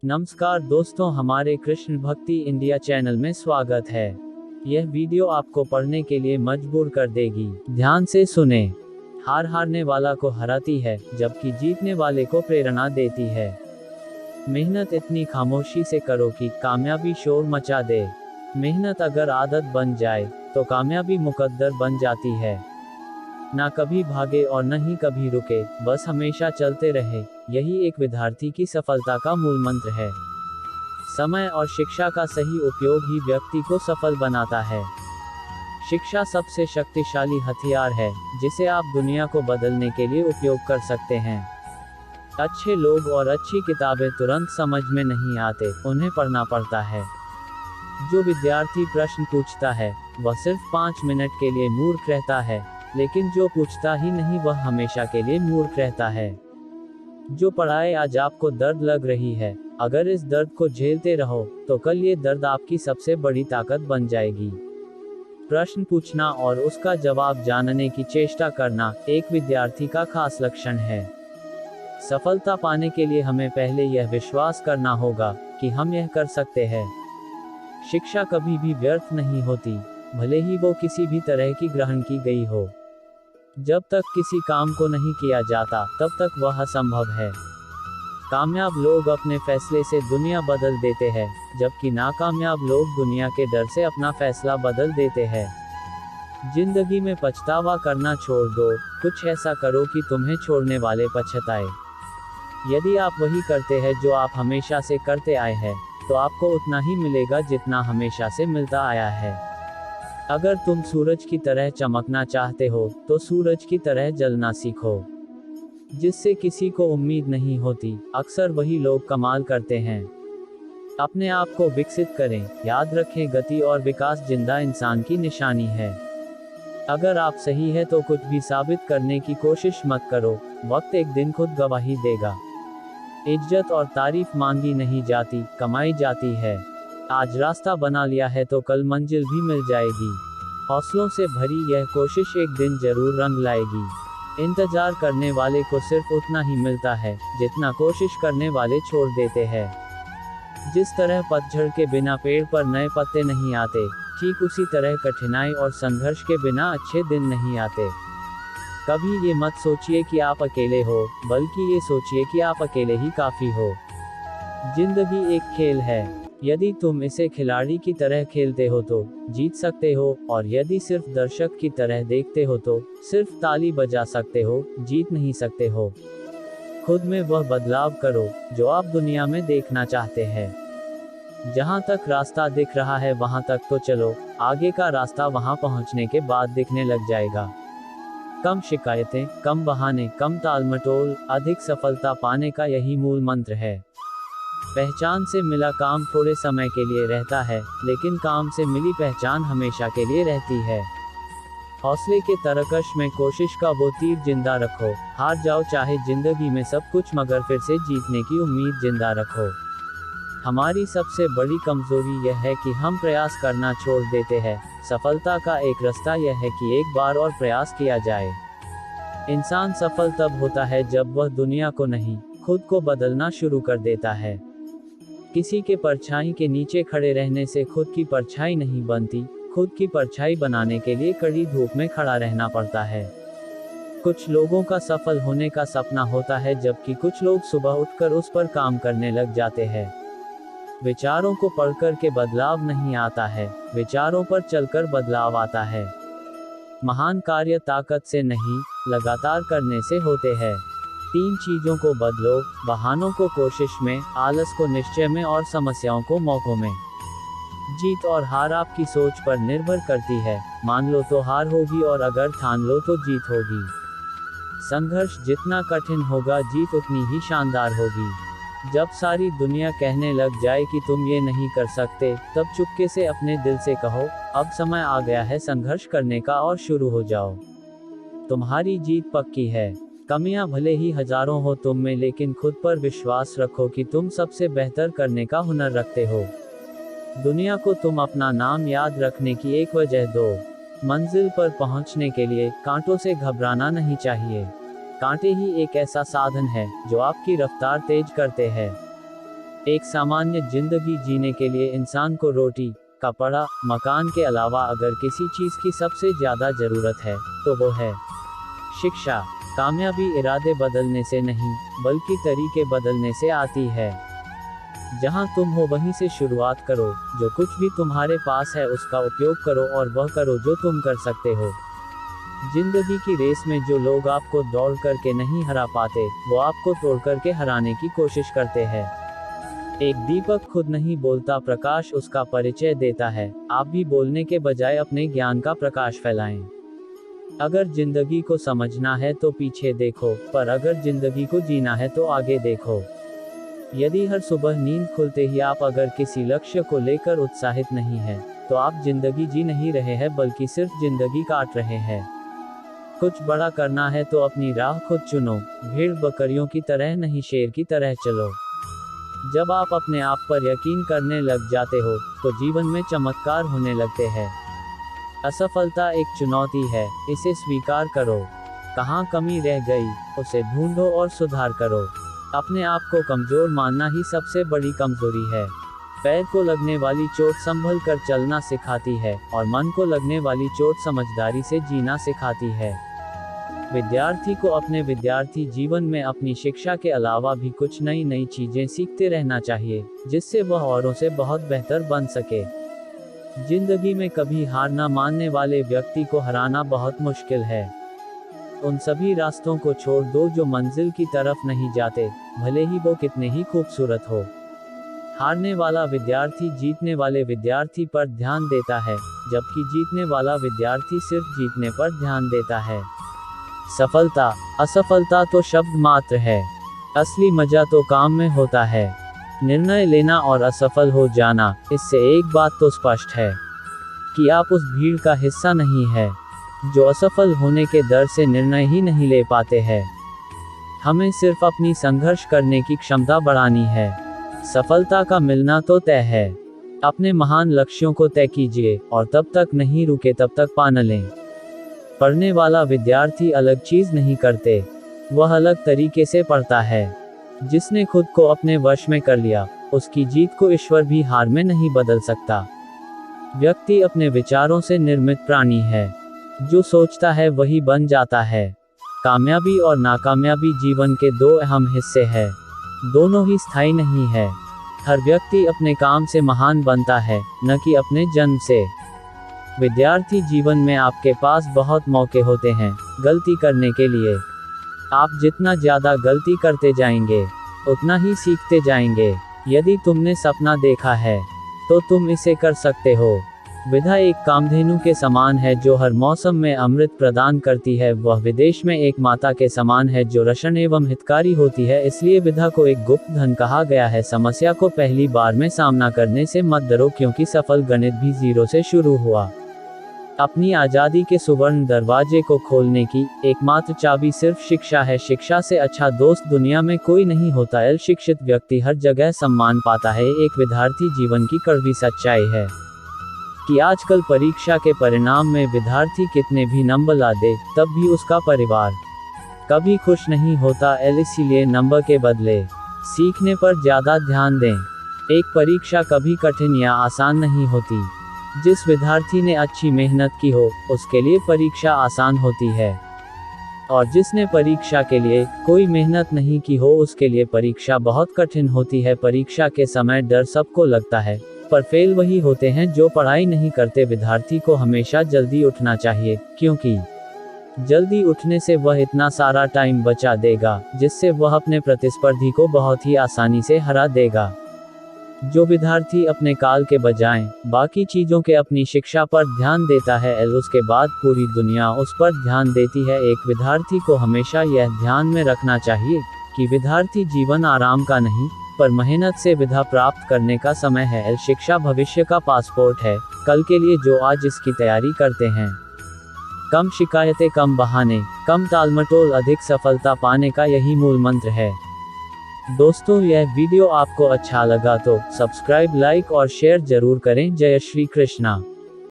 नमस्कार दोस्तों, हमारे कृष्ण भक्ति इंडिया चैनल में स्वागत है। यह वीडियो आपको पढ़ने के लिए मजबूर कर देगी। ध्यान से सुने। हारने वाला को हराती है, जबकि जीतने वाले को प्रेरणा देती है। मेहनत इतनी खामोशी से करो कि कामयाबी शोर मचा दे। मेहनत अगर आदत बन जाए तो कामयाबी मुकद्दर बन जाती है। ना कभी भागे और न ही कभी रुके, बस हमेशा चलते रहे। यही एक विद्यार्थी की सफलता का मूल मंत्र है। समय और शिक्षा का सही उपयोग ही व्यक्ति को सफल बनाता है। शिक्षा सबसे शक्तिशाली हथियार है, जिसे आप दुनिया को बदलने के लिए उपयोग कर सकते हैं। अच्छे लोग और अच्छी किताबें तुरंत समझ में नहीं आते, उन्हें पढ़ना पड़ता है। जो विद्यार्थी प्रश्न पूछता है, वह सिर्फ 5 मिनट के लिए मूर्ख रहता है, लेकिन जो पूछता ही नहीं वह हमेशा के लिए मूर्ख रहता है। जो पढ़ाए आज आपको दर्द लग रही है, अगर इस दर्द को झेलते रहो तो कल ये दर्द आपकी सबसे बड़ी ताकत बन जाएगी। प्रश्न पूछना और उसका जवाब जानने की चेष्टा करना एक विद्यार्थी का खास लक्षण है। सफलता पाने के लिए हमें पहले यह विश्वास करना होगा कि हम यह कर सकते हैं। शिक्षा कभी भी व्यर्थ नहीं होती, भले ही वो किसी भी तरह की ग्रहण की गई हो। जब तक किसी काम को नहीं किया जाता, तब तक वह असंभव है। कामयाब लोग अपने फैसले से दुनिया बदल देते हैं, जबकि नाकामयाब लोग दुनिया के डर से अपना फैसला बदल देते हैं। जिंदगी में पछतावा करना छोड़ दो, कुछ ऐसा करो कि तुम्हें छोड़ने वाले पछताए। यदि आप वही करते हैं जो आप हमेशा से करते आए हैं, तो आपको उतना ही मिलेगा जितना हमेशा से मिलता आया है। अगर तुम सूरज की तरह चमकना चाहते हो, तो सूरज की तरह जलना सीखो। जिससे किसी को उम्मीद नहीं होती, अक्सर वही लोग कमाल करते हैं। अपने आप को विकसित करें। याद रखें, गति और विकास जिंदा इंसान की निशानी है। अगर आप सही है तो कुछ भी साबित करने की कोशिश मत करो, वक्त एक दिन खुद गवाही देगा। इज्जत और तारीफ मांगी नहीं जाती, कमाई जाती है। आज रास्ता बना लिया है तो कल मंजिल भी मिल जाएगी। हौसलों से भरी यह कोशिश एक दिन जरूर रंग लाएगी। इंतजार करने वाले को सिर्फ उतना ही मिलता है जितना कोशिश करने वाले छोड़ देते हैं। जिस तरह पतझड़ के बिना पेड़ पर नए पत्ते नहीं आते, ठीक उसी तरह कठिनाई और संघर्ष के बिना अच्छे दिन नहीं आते। कभी ये मत सोचिए कि आप अकेले हो, बल्कि ये सोचिए कि आप अकेले ही काफी हो। जिंदगी एक खेल है। यदि तुम इसे खिलाड़ी की तरह खेलते हो तो जीत सकते हो, और यदि सिर्फ दर्शक की तरह देखते हो तो सिर्फ ताली बजा सकते हो, जीत नहीं सकते हो। खुद में वह बदलाव करो जो आप दुनिया में देखना चाहते हैं। जहां तक रास्ता दिख रहा है वहां तक तो चलो, आगे का रास्ता वहां पहुंचने के बाद दिखने लग जाएगा। कम शिकायतें, कम बहाने, कम टालमटोल, अधिक सफलता पाने का यही मूल मंत्र है। पहचान से मिला काम थोड़े समय के लिए रहता है, लेकिन काम से मिली पहचान हमेशा के लिए रहती है। हौसले के तरकश में कोशिश का वो तीर जिंदा रखो। हार जाओ चाहे जिंदगी में सब कुछ, मगर फिर से जीतने की उम्मीद जिंदा रखो। हमारी सबसे बड़ी कमजोरी यह है कि हम प्रयास करना छोड़ देते हैं। सफलता का एक रास्ता यह है कि एक बार और प्रयास किया जाए। इंसान सफल तब होता है जब वह दुनिया को नहीं, खुद को बदलना शुरू कर देता है। किसी के परछाई के नीचे खड़े रहने से खुद की परछाई नहीं बनती, खुद की परछाई बनाने के लिए कड़ी धूप में खड़ा रहना पड़ता है। कुछ लोगों का सफल होने का सपना होता है, जबकि कुछ लोग सुबह उठकर उस पर काम करने लग जाते हैं। विचारों को पढ़कर के बदलाव नहीं आता है, विचारों पर चलकर बदलाव आता है। महान कार्य ताकत से नहीं, लगातार करने से होते हैं। 3 चीजों को बदलो: बहानों को कोशिश में, आलस को निश्चय में और समस्याओं को मौकों में। जीत और हार आपकी सोच पर निर्भर करती है। मान लो तो हार होगी, और अगर ठान लो तो जीत होगी। संघर्ष जितना कठिन होगा, जीत उतनी ही शानदार होगी। जब सारी दुनिया कहने लग जाए कि तुम ये नहीं कर सकते, तब चुपके से अपने दिल से कहो, अब समय आ गया है संघर्ष करने का, और शुरू हो जाओ। तुम्हारी जीत पक्की है। कमियां भले ही हजारों हो तुम में, लेकिन खुद पर विश्वास रखो कि तुम सबसे बेहतर करने का हुनर रखते हो। दुनिया को तुम अपना नाम याद रखने की एक वजह दो। मंजिल पर पहुंचने के लिए कांटों से घबराना नहीं चाहिए। कांटे ही एक ऐसा साधन है जो आपकी रफ्तार तेज करते हैं। एक सामान्य जिंदगी जीने के लिए इंसान को रोटी, कपड़ा, मकान के अलावा अगर किसी चीज की सबसे ज्यादा जरूरत है तो वो है शिक्षा। कामयाबी इरादे बदलने से नहीं, बल्कि तरीके बदलने से आती है। जहां तुम हो वहीं से शुरुआत करो। जो कुछ भी तुम्हारे पास है उसका उपयोग करो और वह करो जो तुम कर सकते हो। जिंदगी की रेस में जो लोग आपको दौड़ करके नहीं हरा पाते, वो आपको तोड़ करके हराने की कोशिश करते हैं। एक दीपक खुद नहीं बोलता, प्रकाश उसका परिचय देता है। आप भी बोलने के बजाय अपने ज्ञान का प्रकाश फैलाएं। अगर जिंदगी को समझना है तो पीछे देखो, पर अगर जिंदगी को जीना है तो आगे देखो। यदि हर सुबह नींद खुलते ही आप अगर किसी लक्ष्य को लेकर उत्साहित नहीं हैं, तो आप जिंदगी जी नहीं रहे हैं, बल्कि सिर्फ जिंदगी काट रहे हैं। कुछ बड़ा करना है तो अपनी राह खुद चुनो। भेड़ बकरियों की तरह नहीं, शेर की तरह चलो। जब आप अपने आप पर यकीन करने लग जाते हो, तो जीवन में चमत्कार होने लगते हैं। असफलता एक चुनौती है, इसे स्वीकार करो। कहाँ कमी रह गई, उसे ढूंढो और सुधार करो। अपने आप को कमजोर मानना ही सबसे बड़ी कमजोरी है। पैर को लगने वाली चोट संभल कर चलना सिखाती है, और मन को लगने वाली चोट समझदारी से जीना सिखाती है। विद्यार्थी को अपने विद्यार्थी जीवन में अपनी शिक्षा के अलावा भी कुछ नई नई चीजें सीखते रहना चाहिए, जिससे वह औरों से बहुत बेहतर बन सके। जिंदगी में कभी हार न मानने वाले व्यक्ति को हराना बहुत मुश्किल है। उन सभी रास्तों को छोड़ दो जो मंजिल की तरफ नहीं जाते, भले ही वो कितने ही खूबसूरत हो। हारने वाला विद्यार्थी जीतने वाले विद्यार्थी पर ध्यान देता है, जबकि जीतने वाला विद्यार्थी सिर्फ जीतने पर ध्यान देता है। सफलता, असफलता तो शब्द मात्र है, असली मजा तो काम में होता है। निर्णय लेना और असफल हो जाना, इससे एक बात तो स्पष्ट है कि आप उस भीड़ का हिस्सा नहीं है जो असफल होने के डर से निर्णय ही नहीं ले पाते हैं। हमें सिर्फ अपनी संघर्ष करने की क्षमता बढ़ानी है। सफलता का मिलना तो तय है। अपने महान लक्ष्यों को तय कीजिए, और तब तक नहीं रुके तब तक पा न लें। पढ़ने वाला विद्यार्थी अलग चीज नहीं करते, वह अलग तरीके से पढ़ता है। जिसने खुद को अपने वश में कर लिया, उसकी जीत को ईश्वर भी हार में नहीं बदल सकता। व्यक्ति अपने विचारों से निर्मित प्राणी है। जो सोचता है वही बन जाता है। कामयाबी और नाकामयाबी जीवन के दो अहम हिस्से हैं। दोनों ही स्थायी नहीं है। हर व्यक्ति अपने काम से महान बनता है, न कि अपने जन्म से। विद्यार्थी जीवन में आपके पास बहुत मौके होते हैं गलती करने के लिए। आप जितना ज्यादा गलती करते जाएंगे, उतना ही सीखते जाएंगे। यदि तुमने सपना देखा है, तो तुम इसे कर सकते हो। विधा एक कामधेनु के समान है जो हर मौसम में अमृत प्रदान करती है। वह विदेश में एक माता के समान है जो रक्षण एवं हितकारी होती है। इसलिए विधा को एक गुप्त धन कहा गया है। समस्या को पहली बार में सामना करने से मत डरो, क्योंकि सफल गणित भी जीरो से शुरू हुआ। अपनी आज़ादी के सुवर्ण दरवाजे को खोलने की एकमात्र चाबी सिर्फ शिक्षा है। शिक्षा से अच्छा दोस्त दुनिया में कोई नहीं होता। शिक्षित व्यक्ति हर जगह सम्मान पाता है। एक विद्यार्थी जीवन की कड़वी सच्चाई है कि आजकल परीक्षा के परिणाम में विद्यार्थी कितने भी नंबर ला दे, तब भी उसका परिवार कभी खुश नहीं होता। इसीलिए नंबर के बदले सीखने पर ज्यादा ध्यान दें। एक परीक्षा कभी कठिन या आसान नहीं होती। जिस विद्यार्थी ने अच्छी मेहनत की हो, उसके लिए परीक्षा आसान होती है, और जिसने परीक्षा के लिए कोई मेहनत नहीं की हो, उसके लिए परीक्षा बहुत कठिन होती है। परीक्षा के समय डर सबको लगता है, पर फेल वही होते हैं जो पढ़ाई नहीं करते। विद्यार्थी को हमेशा जल्दी उठना चाहिए, क्योंकि जल्दी उठने से वह इतना सारा टाइम बचा देगा जिससे वह अपने प्रतिस्पर्धी को बहुत ही आसानी से हरा देगा। जो विद्यार्थी अपने काल के बजाय बाकी चीजों के अपनी शिक्षा पर ध्यान देता है, उसके बाद पूरी दुनिया उस पर ध्यान देती है। एक विद्यार्थी को हमेशा यह ध्यान में रखना चाहिए कि विद्यार्थी जीवन आराम का नहीं, पर मेहनत से विद्या प्राप्त करने का समय है। शिक्षा भविष्य का पासपोर्ट है, कल के लिए जो आज इसकी तैयारी करते हैं। कम शिकायतें, कम बहाने, कम टालमटोल, अधिक सफलता पाने का यही मूल मंत्र है। दोस्तों, यह वीडियो आपको अच्छा लगा तो सब्सक्राइब, लाइक और शेयर जरूर करें। जय श्री कृष्णा।